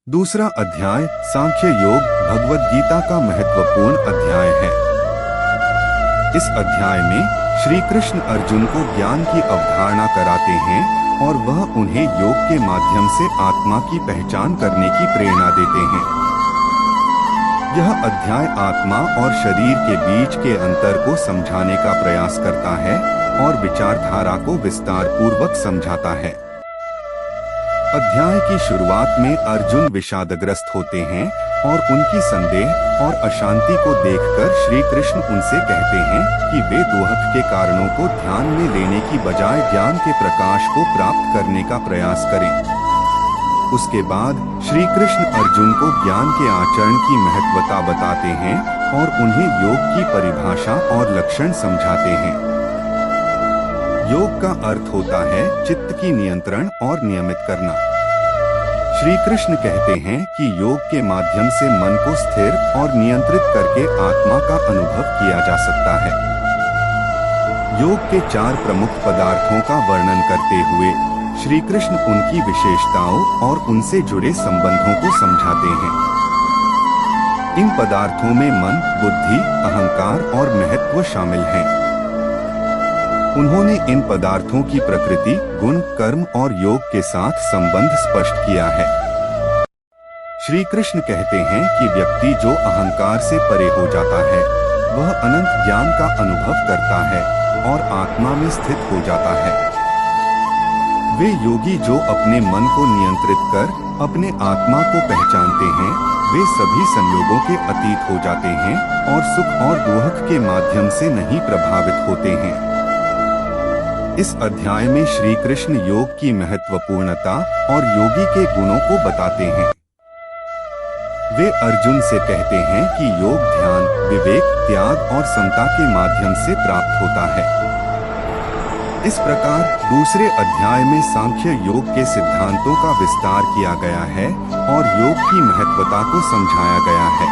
दूसरा अध्याय सांख्य योग भगवद गीता का महत्वपूर्ण अध्याय है। इस अध्याय में श्री कृष्ण अर्जुन को ज्ञान की अवधारणा कराते हैं और वह उन्हें योग के माध्यम से आत्मा की पहचान करने की प्रेरणा देते हैं। यह अध्याय आत्मा और शरीर के बीच के अंतर को समझाने का प्रयास करता है और विचारधारा को विस्तार पूर्वक समझाता है। अध्याय की शुरुआत में अर्जुन विषादग्रस्त होते हैं और उनकी संदेह और अशांति को देखकर श्री कृष्ण उनसे कहते हैं कि वे दुख के कारणों को ध्यान में लेने की बजाय ज्ञान के प्रकाश को प्राप्त करने का प्रयास करें। उसके बाद श्री कृष्ण अर्जुन को ज्ञान के आचरण की महत्वता बताते हैं और उन्हें योग की परिभाषा और लक्षण समझाते हैं। योग का अर्थ होता है चित्त की नियंत्रण और नियमित करना। श्री कृष्ण कहते हैं कि योग के माध्यम से मन को स्थिर और नियंत्रित करके आत्मा का अनुभव किया जा सकता है। योग के 4 प्रमुख पदार्थों का वर्णन करते हुए श्री कृष्ण उनकी विशेषताओं और उनसे जुड़े संबंधों को समझाते हैं। इन पदार्थों में मन, बुद्धि, अहंकार और महत्व शामिल हैं। उन्होंने इन पदार्थों की प्रकृति, गुण, कर्म और योग के साथ संबंध स्पष्ट किया है। श्री कृष्ण कहते हैं कि व्यक्ति जो अहंकार से परे हो जाता है वह अनंत ज्ञान का अनुभव करता है और आत्मा में स्थित हो जाता है। वे योगी जो अपने मन को नियंत्रित कर अपने आत्मा को पहचानते हैं वे सभी संयोगों के अतीत हो जाते हैं और सुख और दुख के माध्यम से नहीं प्रभावित होते हैं। इस अध्याय में श्री कृष्ण योग की महत्वपूर्णता और योगी के गुणों को बताते हैं। वे अर्जुन से कहते हैं कि योग ध्यान, विवेक, त्याग और समता के माध्यम से प्राप्त होता है। इस प्रकार दूसरे अध्याय में सांख्य योग के सिद्धांतों का विस्तार किया गया है और योग की महत्वता को समझाया गया है।